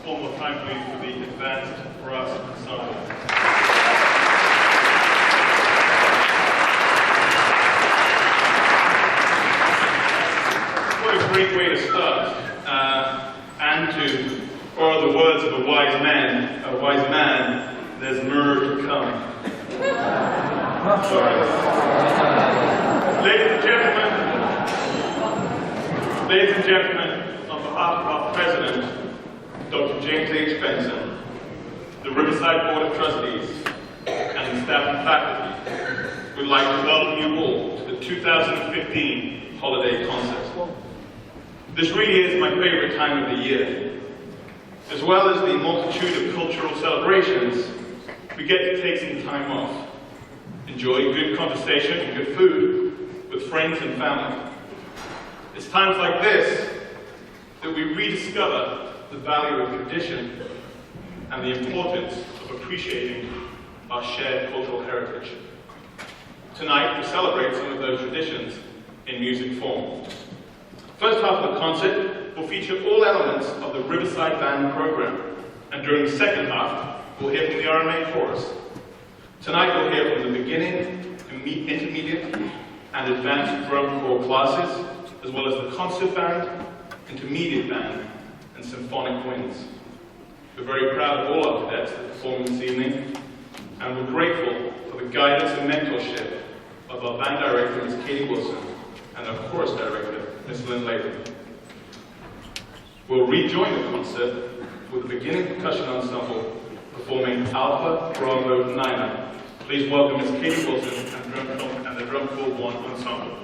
one more time, please, for the advanced brass ensemble. What a great way to start, and to borrow the words of a wise man, there's more to come. Sorry. Ladies and gentlemen, on behalf of our President, Dr. James H. Benson, the Riverside Board of Trustees, and the staff and faculty, we'd like to welcome you all to the 2015 Holiday Concert. This really is my favorite time of the year. As well as the multitude of cultural celebrations, we get to take some time off, enjoy good conversation and good food with friends and family. It's times like this that we rediscover the value of tradition and the importance of appreciating our shared cultural heritage. Tonight, we celebrate some of those traditions in music form. First half of the concert will feature all elements of the Riverside Band program, and during the second half, we'll hear from the RMA chorus. Tonight, we'll hear from the beginning, intermediate, and advanced drum corps classes, as well as the concert band, intermediate band, and symphonic winds. We're very proud of all our cadets that perform this evening, and we're grateful for the guidance and mentorship of our band director, Ms. Katie Wilson, and our chorus director, Ms. Lynn Layton. We'll rejoin the concert with the beginning percussion ensemble performing Alpha Bravo Niner. Please welcome Ms. Katie Wilson and the Drum Corps 1 Ensemble.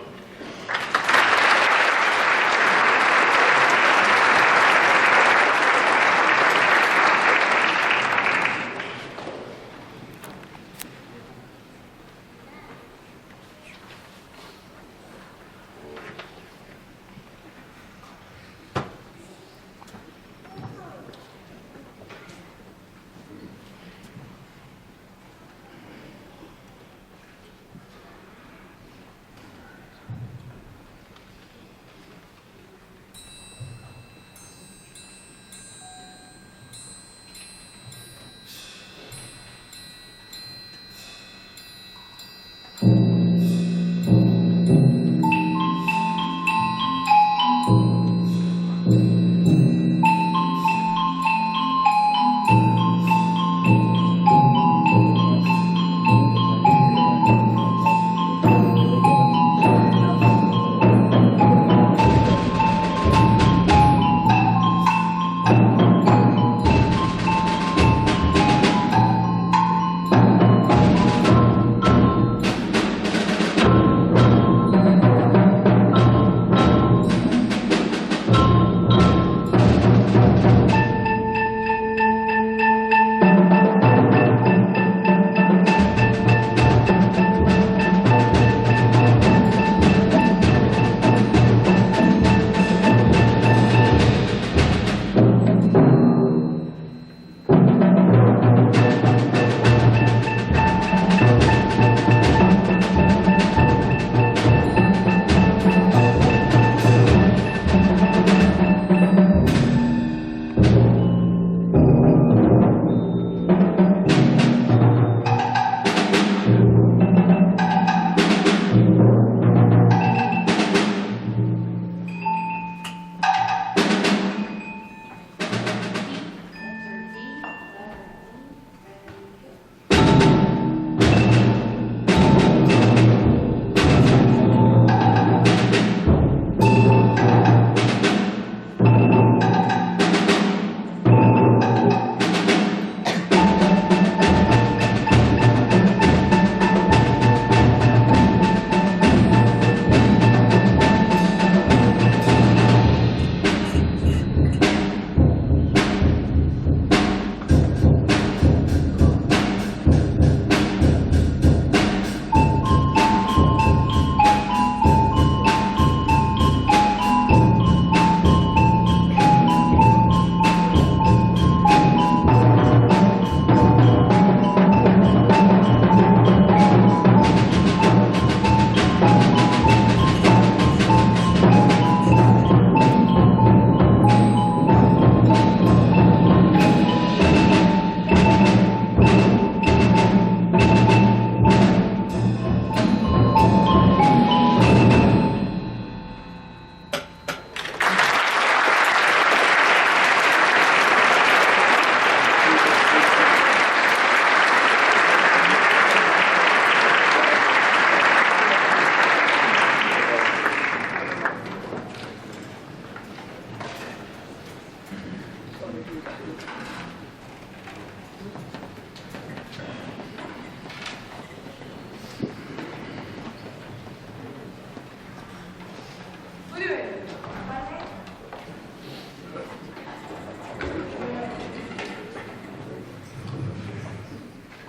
Good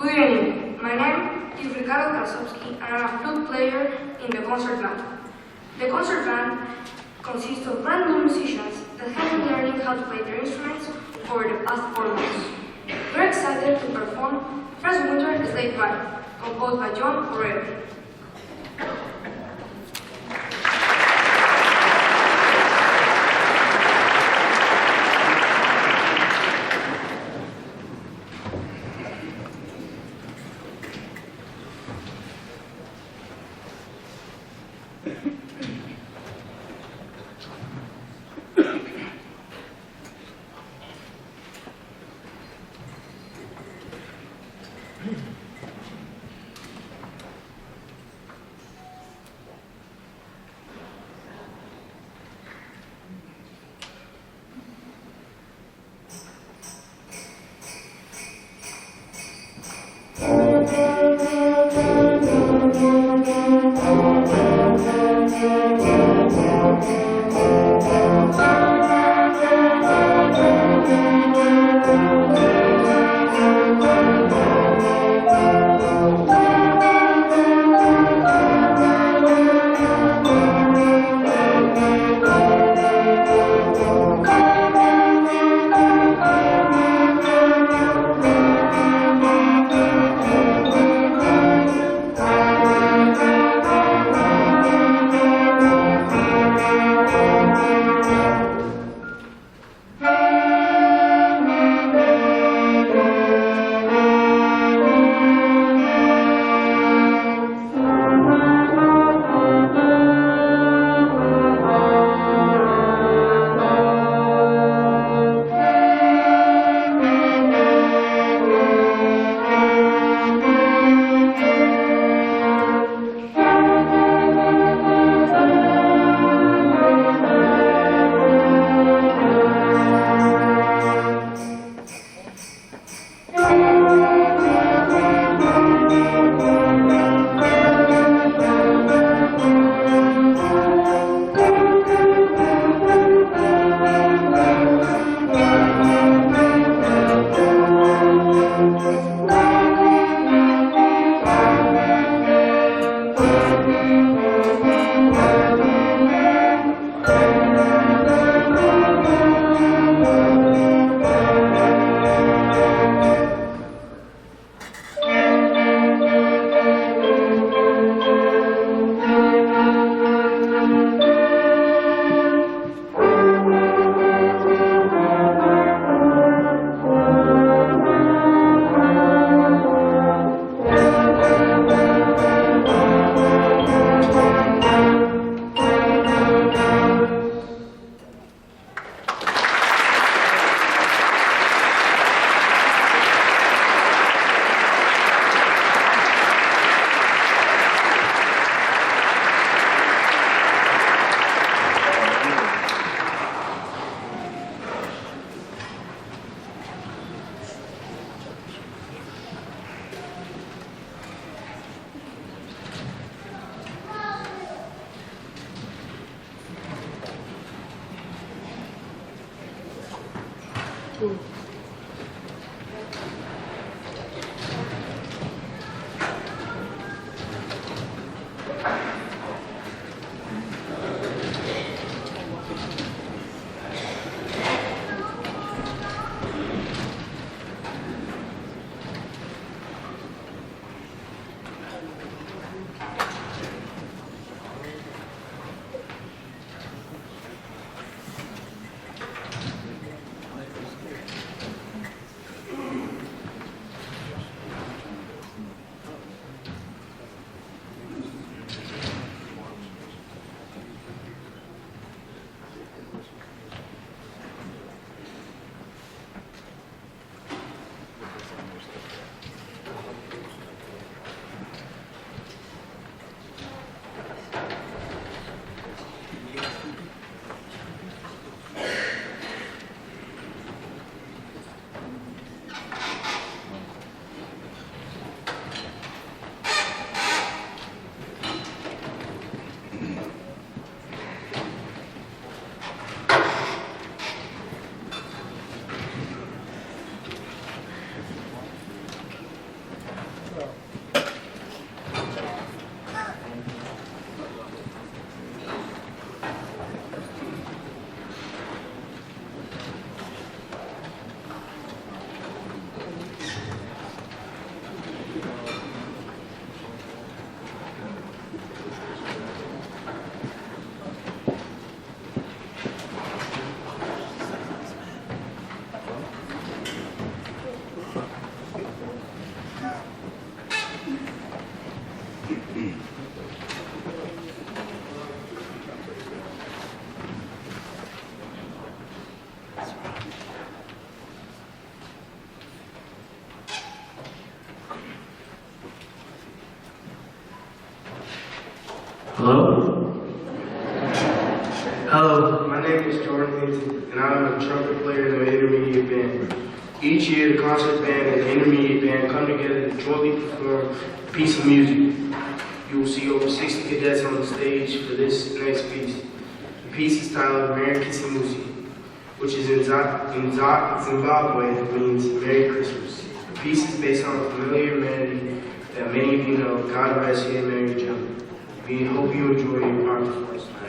evening. My name is Ricardo Krasowski and I'm a flute player in the concert band. The concert band consists of brand new musicians that have been learning how to play their instruments for the past 4 months. We're excited to perform First Winter Slate Ride, composed by John O'Reilly. Thornton, and I'm a trumpet player in the intermediate band. Each year, the concert band and the intermediate band come together to jointly perform a piece of music. You will see over 60 cadets on the stage for this next piece. The piece is titled Merry Kisimusi, which is in Zimbabwe means Merry Christmas. The piece is based on a familiar melody that many of you know, God Rest Ye Merry Gentlemen. We hope you enjoy our performance tonight.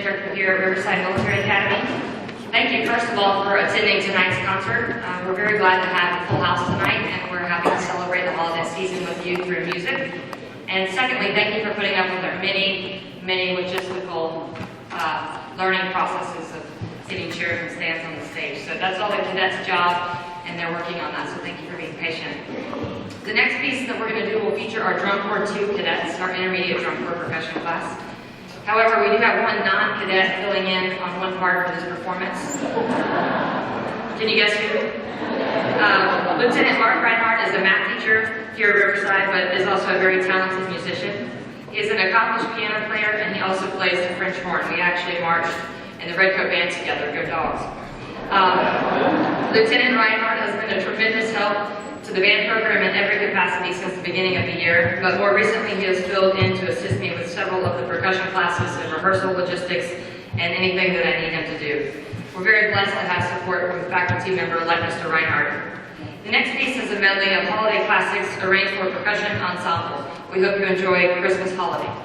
Interpreter here at Riverside Military Academy. Thank you, first of all, for attending tonight's concert. We're very glad to have a full house tonight, and we're happy to celebrate the holiday season with you through music. And secondly, thank you for putting up with our many logistical learning processes of sitting chairs and stands on the stage. So that's all the cadets' job, and they're working on that, so thank you for being patient. The next piece that we're going to do will feature our Drum Corps 2 cadets, our intermediate drum corps percussion class. However, we do have one non-cadet filling in on one part for this performance. Can you guess who? Lieutenant Mark Reinhardt is a math teacher here at Riverside, but is also a very talented musician. He is an accomplished piano player, and he also plays the French horn. We actually marched in the Red Coat Band together, go dogs. Lieutenant Reinhardt has been a tremendous help to the band program in every capacity since the beginning of the year, but more recently he has filled in to assist me with several of the percussion classes and rehearsal logistics and anything that I need him to do. We're very blessed to have support from a faculty member like Mr. Reinhardt. The next piece is a medley of holiday classics arranged for percussion ensemble. We hope you enjoy Christmas Holiday.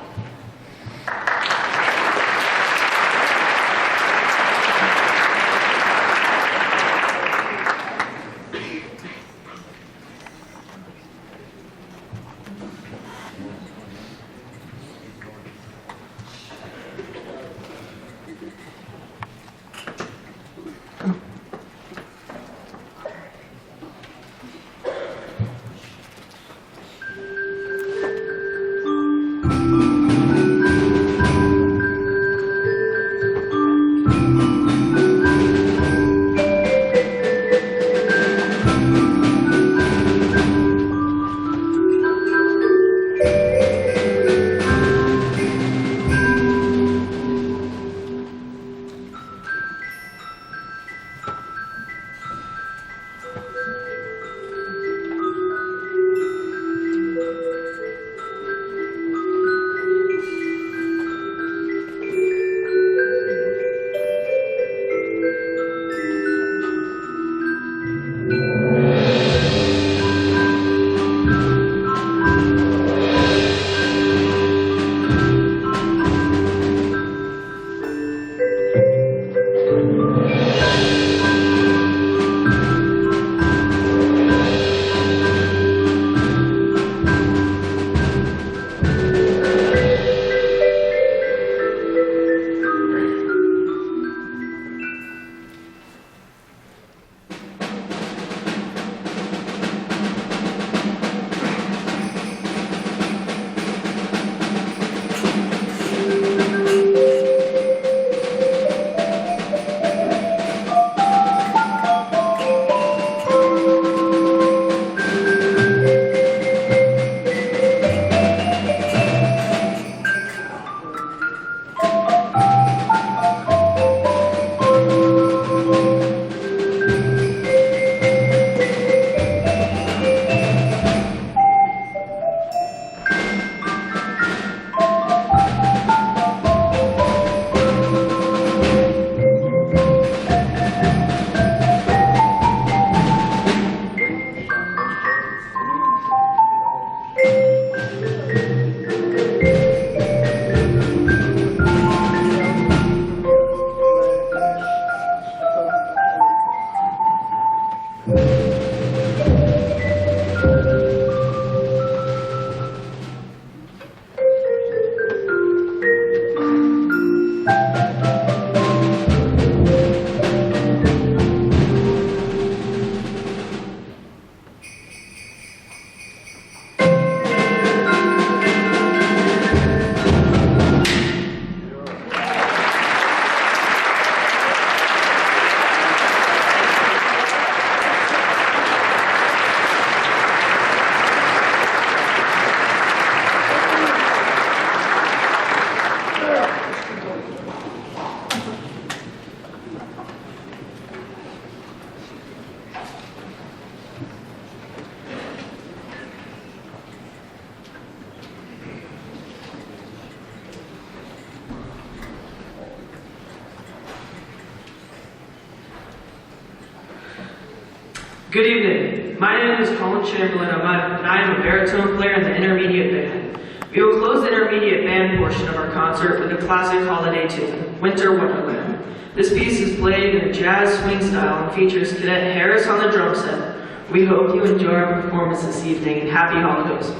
Good evening. My name is Colin Chamberlain, and I am a baritone player in the intermediate band. We will close the intermediate band portion of our concert with a classic holiday tune. Winter Wonderland. This piece is played in a jazz swing style and features Cadet Harris on the drum set. We hope you enjoy our performance this evening, and happy holidays.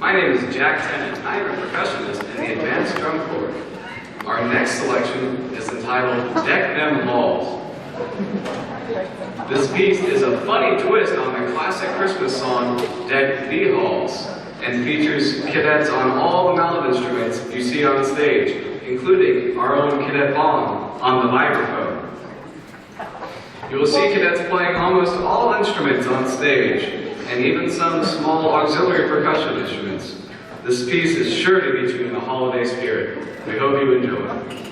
My name is Jack Tennant. I am a percussionist in the Advanced Drum Corps. Our next selection is entitled Deck Them Halls. This piece is a funny twist on the classic Christmas song, Deck the Halls, and features cadets on all the mallet instruments you see on stage, including our own Cadet Bong on the vibraphone. You will see cadets playing almost all instruments on stage, and even some small auxiliary percussion instruments. This piece is sure to get you in the holiday spirit. We hope you enjoy.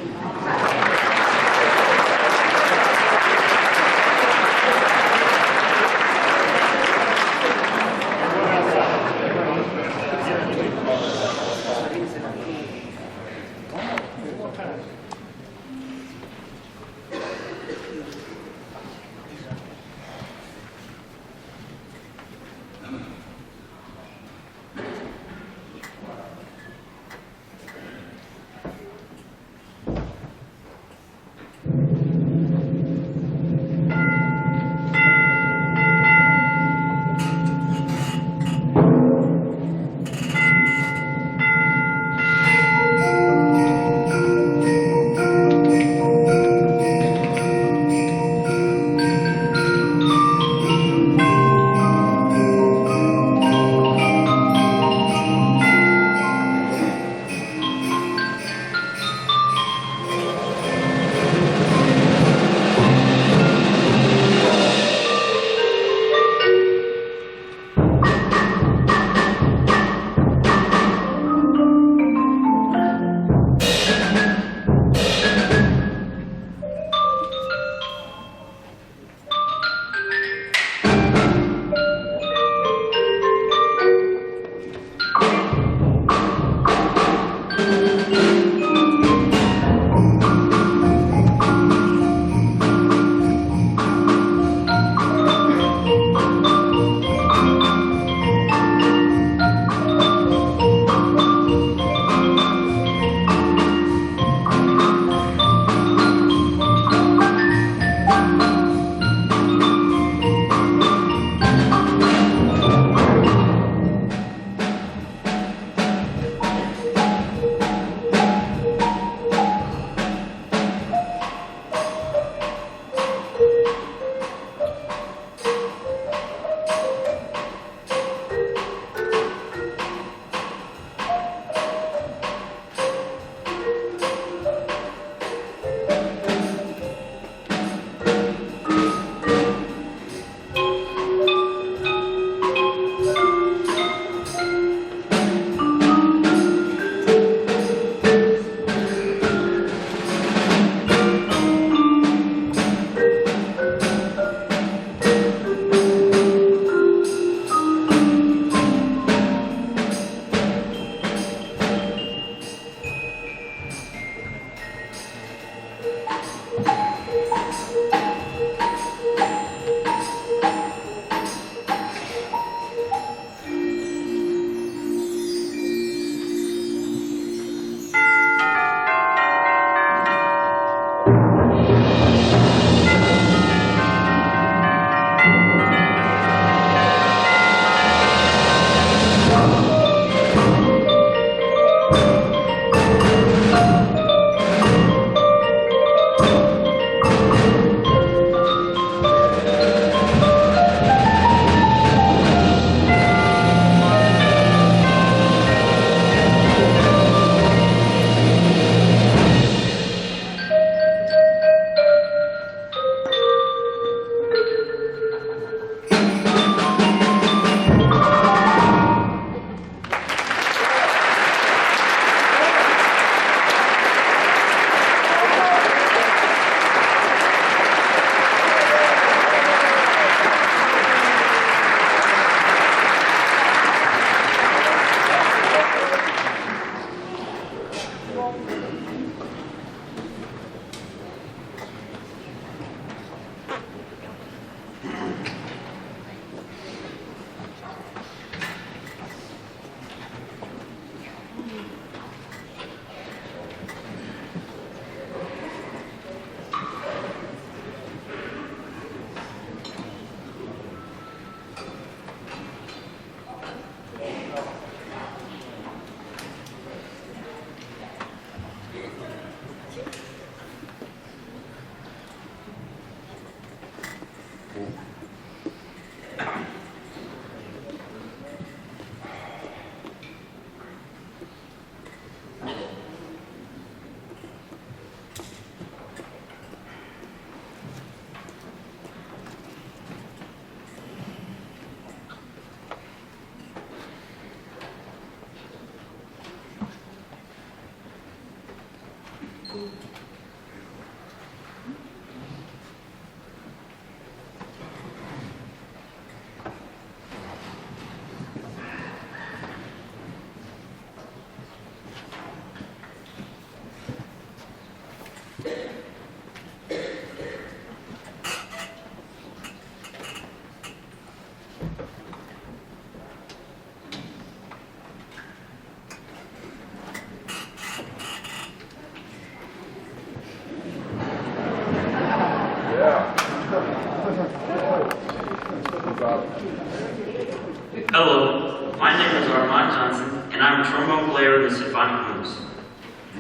Hello, my name is RMA Johnson, and I'm a trombone player in the symphonic blues.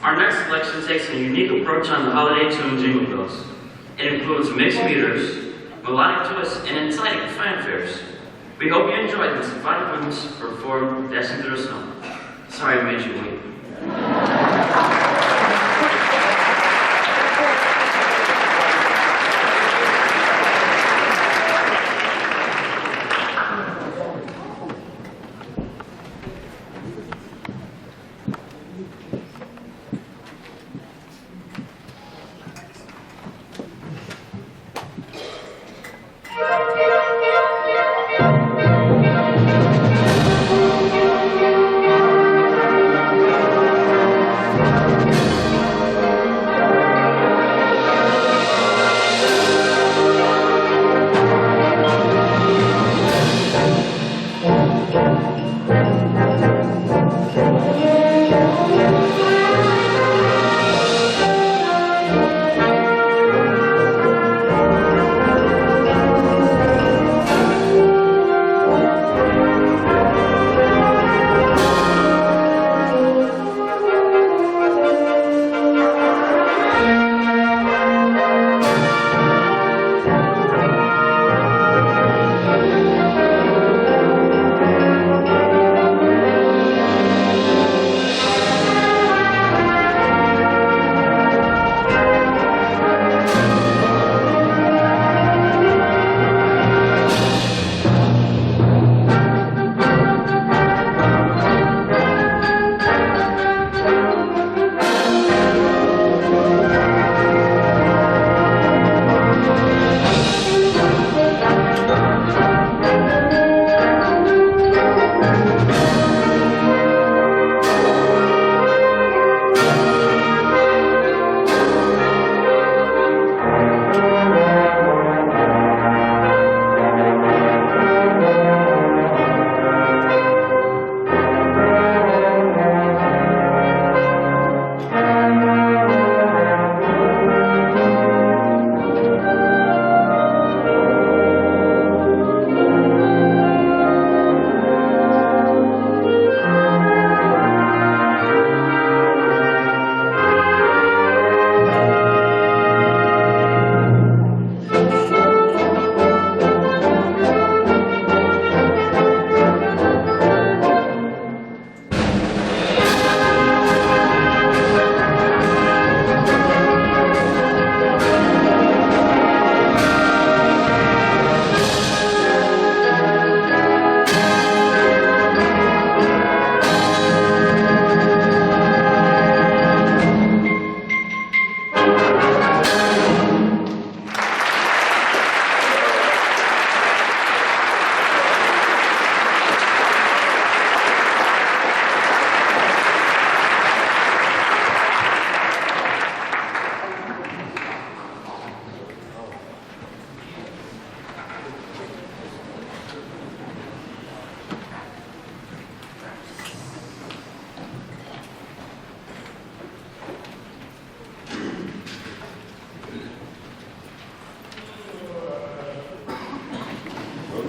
Our next selection takes a unique approach on the holiday tune Jingle Bells. It includes mixed meters, melodic twists, and exciting fanfares. We hope you enjoy the symphonic blues performed Dashing Through the Snow. Sorry I made you wait.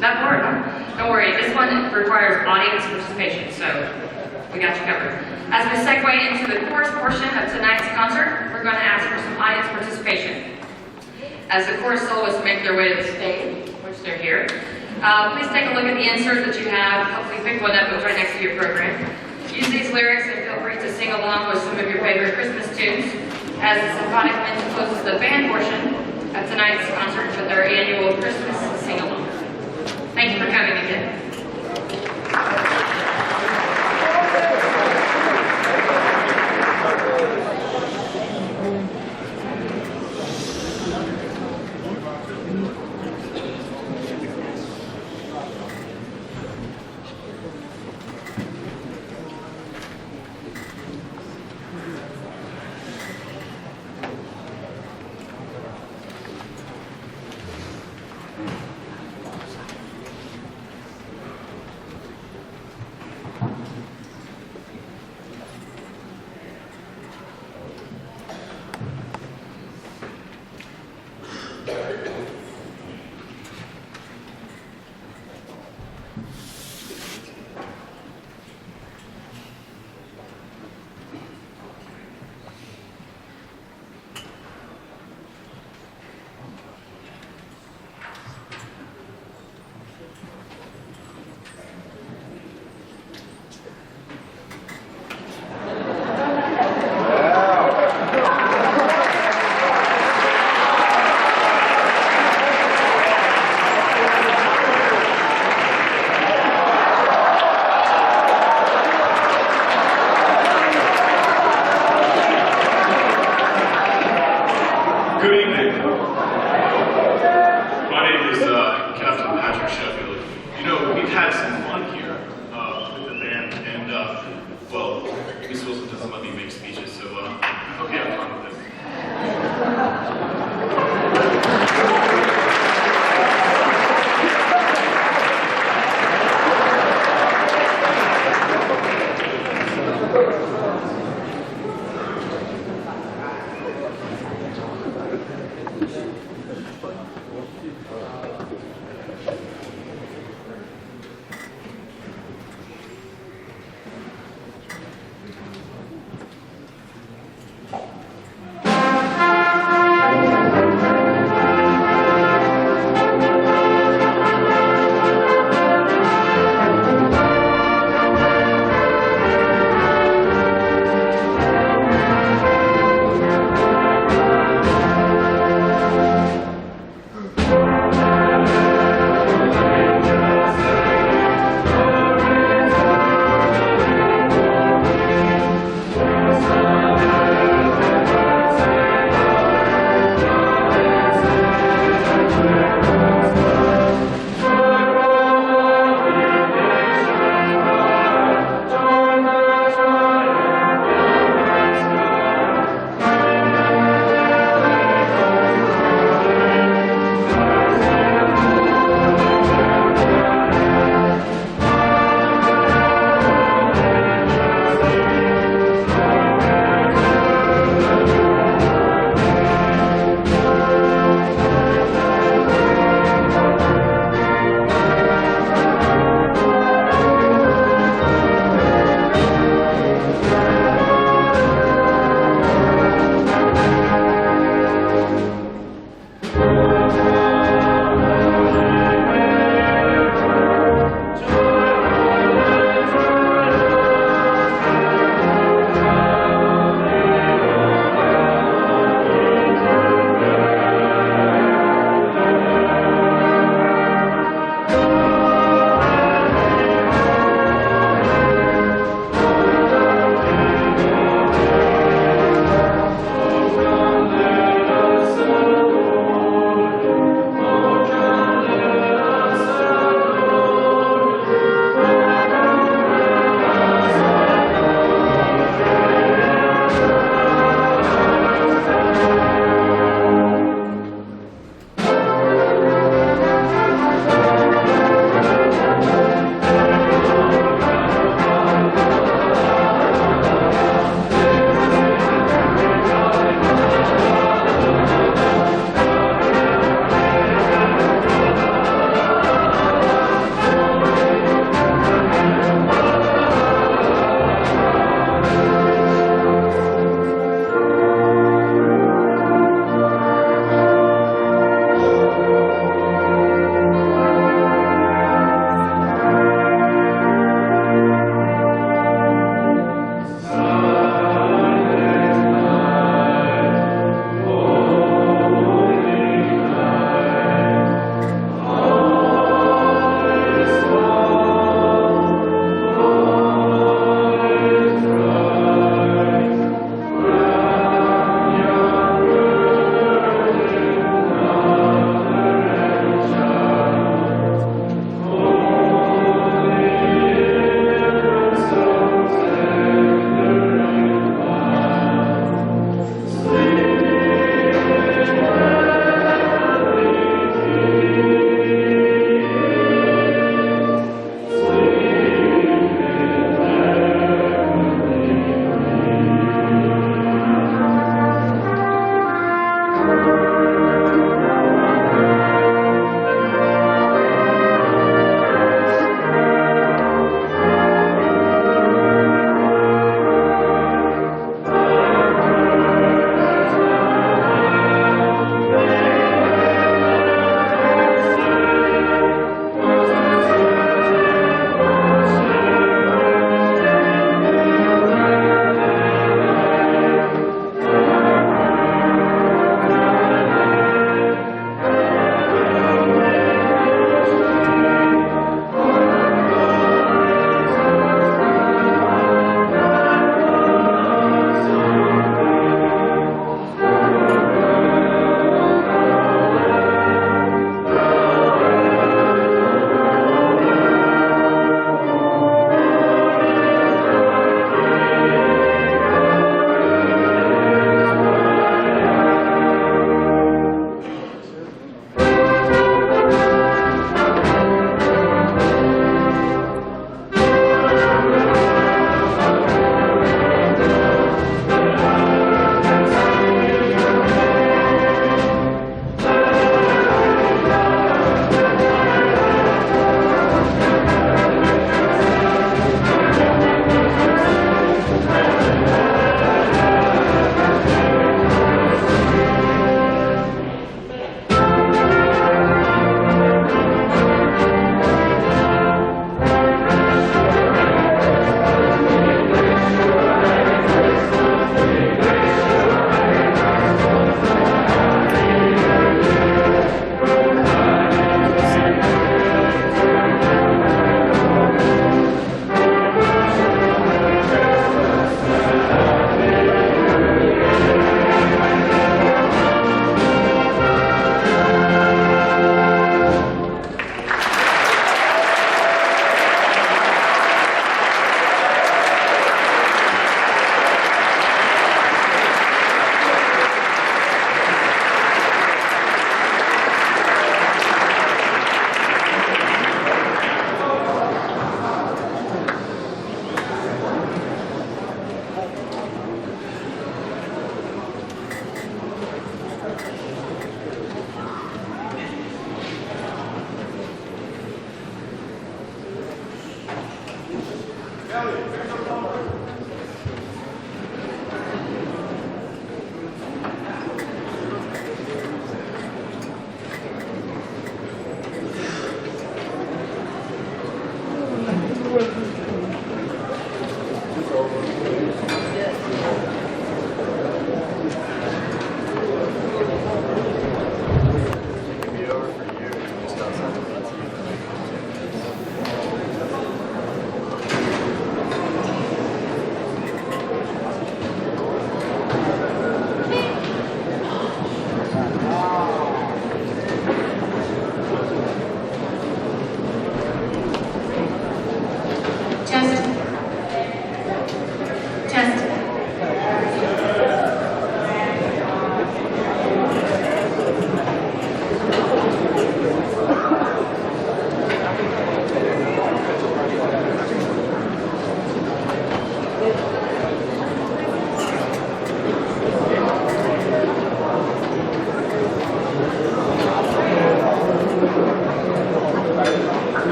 That worked. Don't worry, this one requires audience participation, so we got you covered. As we segue into the chorus portion of tonight's concert, we're going to ask for some audience participation. As the chorus soloists make their way to the stage, which they're here, please take a look at the insert that you have. Hopefully pick one up, it's right next to your program. Use these lyrics and feel free to sing along with some of your favorite Christmas tunes as the symphonic band closes the band portion of tonight's concert with their annual Christmas sing-along. Thank you for coming again.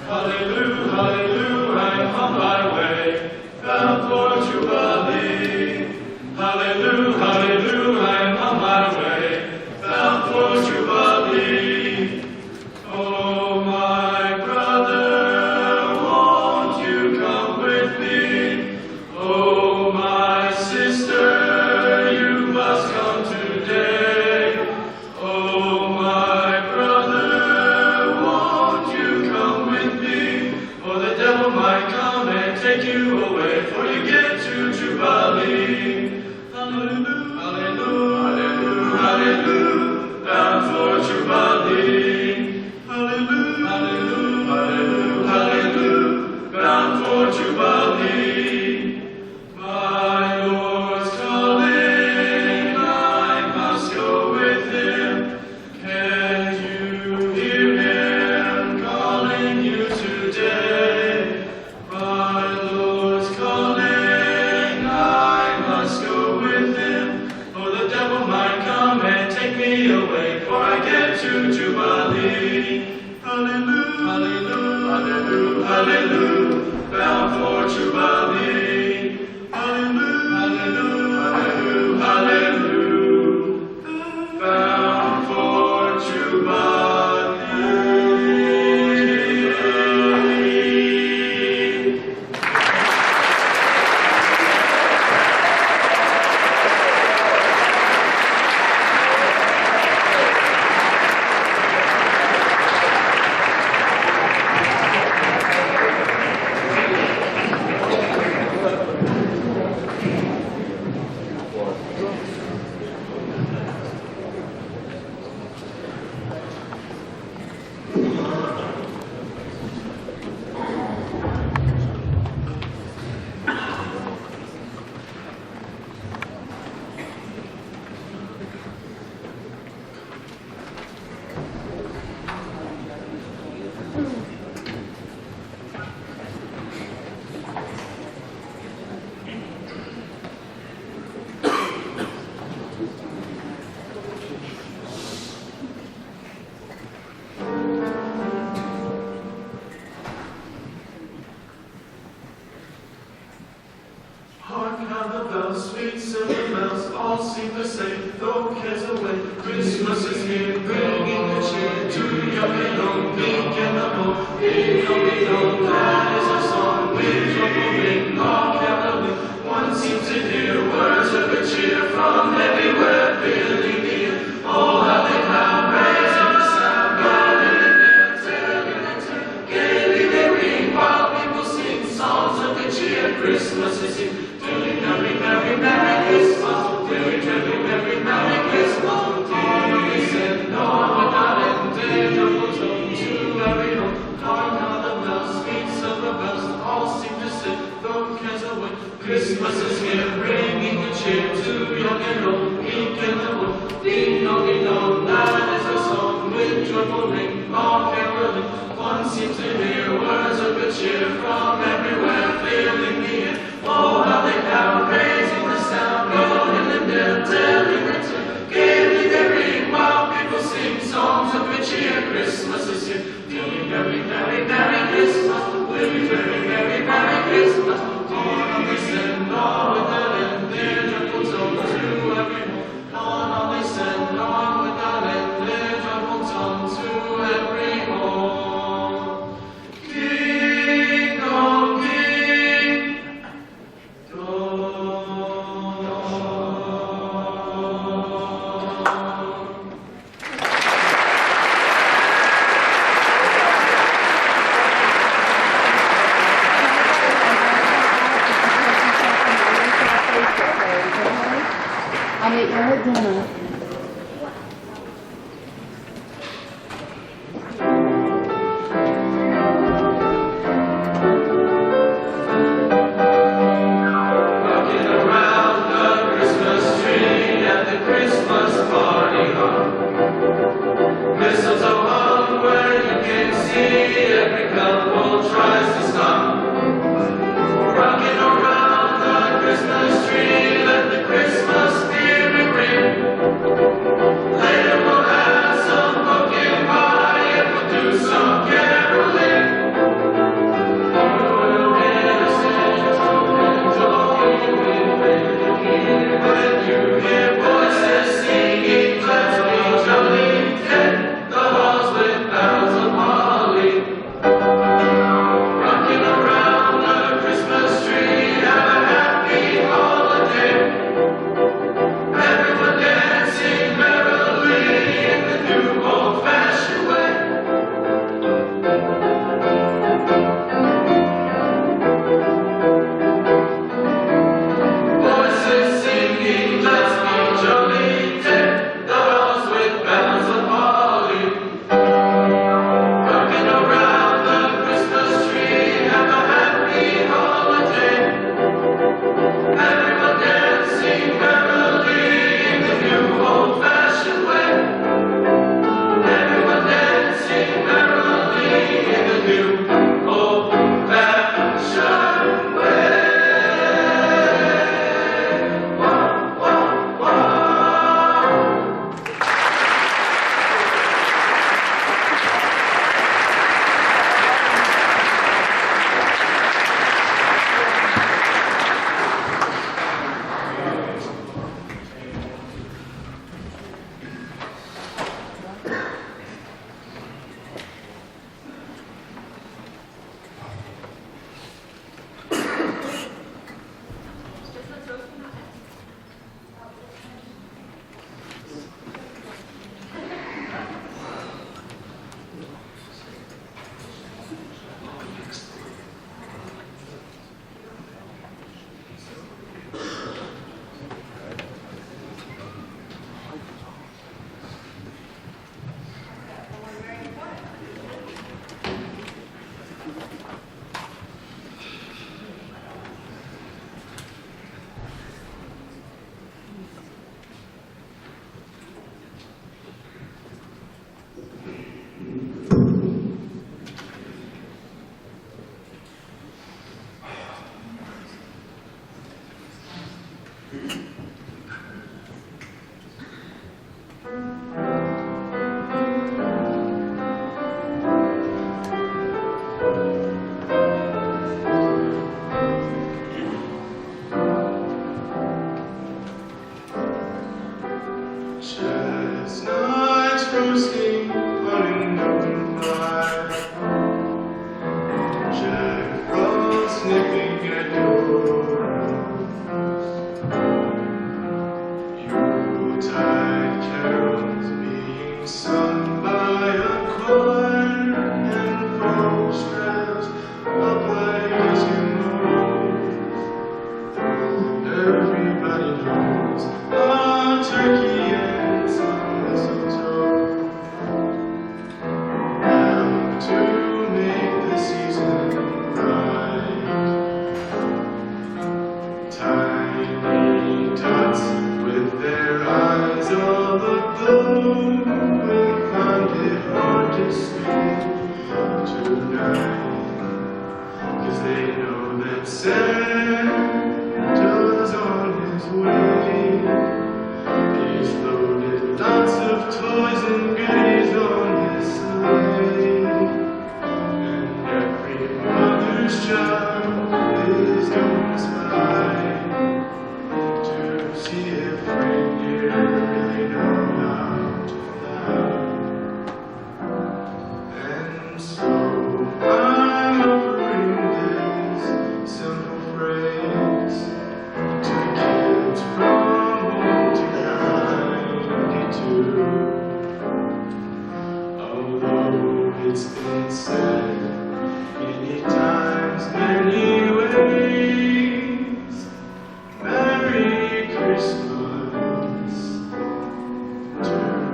Hallelujah, hallelujah, I'm on my way, bound for Jubilee. Hallelujah, hallelujah, I'm on my way, bound for Jubilee. Oh, my brother, won't you come with me? Oh, my sister, you must come today. Oh, my brother, won't you come with me? Or the devil might come and take you away, for you get to Jubilee. Hallelujah, hallelujah, hallelujah, bound for Jubilee. Hallelujah, hallelujah, hallelujah, bound for Jubilee. My Lord's calling, I must go with him. Can you hear him calling you today? My Lord's calling, I must go with him. For the devil might come and take me away, for I get to Jubilee. Hallelujah, hallelujah, hallelujah, bound for Jubilee. Hallelujah, hallelujah, hallelujah, bound for Jubilee. Hark how the bells, sweet silver bells, all seem the same, throw cares away. Christmas is here, bringing the cheer to young and old, meek and the bold. Ding-dong-ding-dong, that is our song, with trouble ring, all caroling. One seems to hear words of good cheer from everywhere, filling the air. Oh, how they cloud, raising the sound, garlanding and telling the tale. Gaily they ring, while people sing songs of good cheer. Christmas is here. Merry, Merry, Merry Christmas, Merry, Merry, Merry, Merry Christmas. Dearly said, no, without end, day goes home to every home. Hark how the bells, sweet silver bells. all cares away. Christmas is here, bringing the cheer to young and old, meek and the bold. Ding dong, that is the song with joyful ring, all caroling. One seems to hear words of good cheer from everywhere, filling the air. Oh, how they carol, raising the sound, going and they're telling their tale. Gaily they ring while people sing songs of good cheer. Christmas is here. Merry, merry, merry, merry Christmas. We'll be very, very, merry Christmas. On they send, on with the land, their joyful tones to every home. On they send, on with the land, their joyful tones to every home. Ding dong, ding dong. I'll meet you at dinner. Rocking around the Christmas tree at the Christmas party hop. Mistletoe hung where you can see every couple tries to stop. Rocking around the Christmas tree, let the Christmas spirit ring. Later we'll have some pumpkin pie and we'll do some caroling. You will hear Santa and talking with you. When you hear voices singing, let's be jolly. Deck the halls with boughs of holly. Rocking around the Christmas tree, have a happy holiday. Everyone dancing merrily in the new old-fashioned way. Voices singing, let's be jolly. Deck the halls with boughs of holly. Rocking around the Christmas tree, have a happy holiday. Everyone dancing merrily in the new old-fashioned way. Everyone dancing merrily in the new old-fashioned way. Wah, wah, wah. Chestnuts roasting on an open fire. Jack Frost nipping at doors. Santa's on his way. He's loaded lots of toys and goodies on his sleigh. And every mother's child is going to spy to see if reindeer really know how to fly. And so I'm offering this simple phrase to the kids from 1 to 92. Although it's been said many times, many ways, Merry Christmas to you.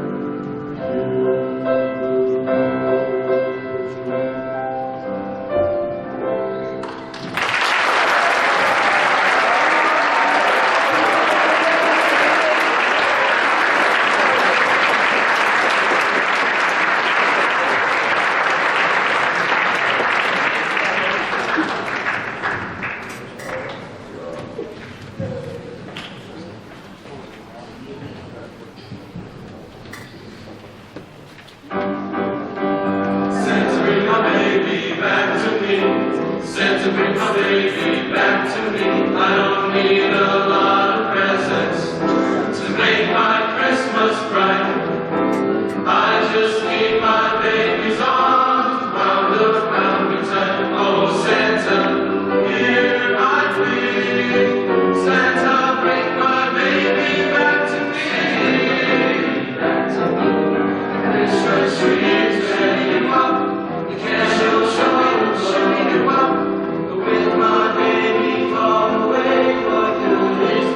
Santa, bring my baby back to me. Santa, bring my baby back to me. I don't need a lot of presents to make my Christmas bright. I just need my baby's arms wound around me tight. Oh, Santa, hear my plea. Santa, bring my baby back to me. Christmas tree is ready up. The candles show you up. With my baby far away, for you is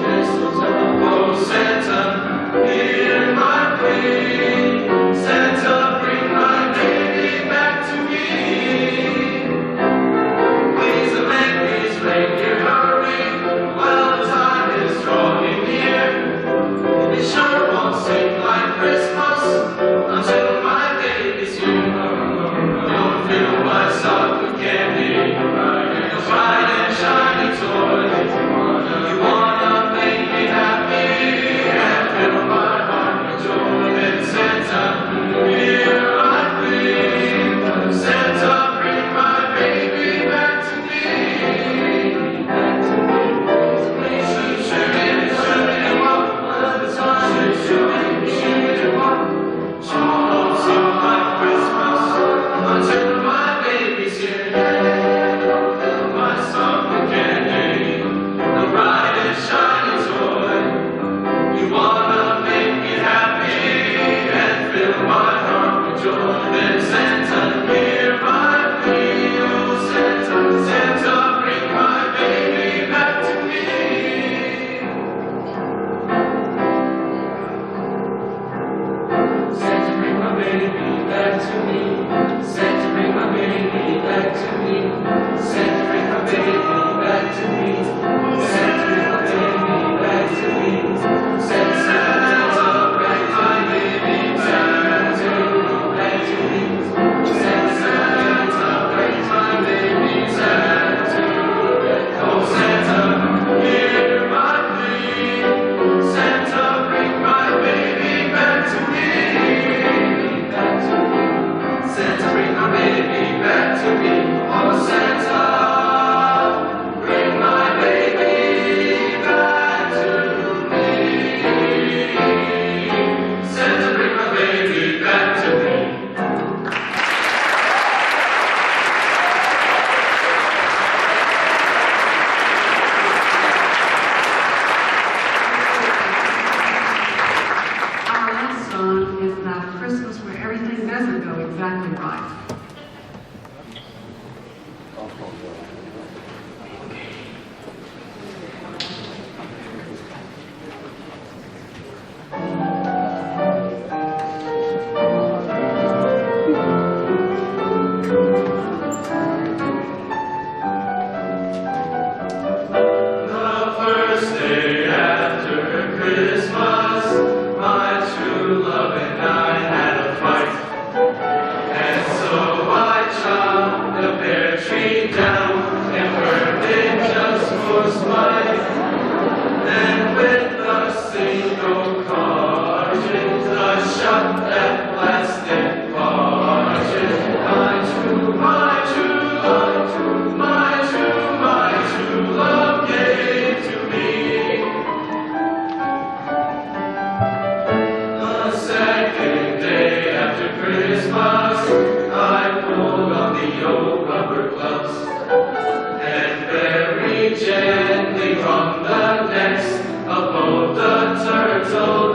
gently from the necks of both the turtle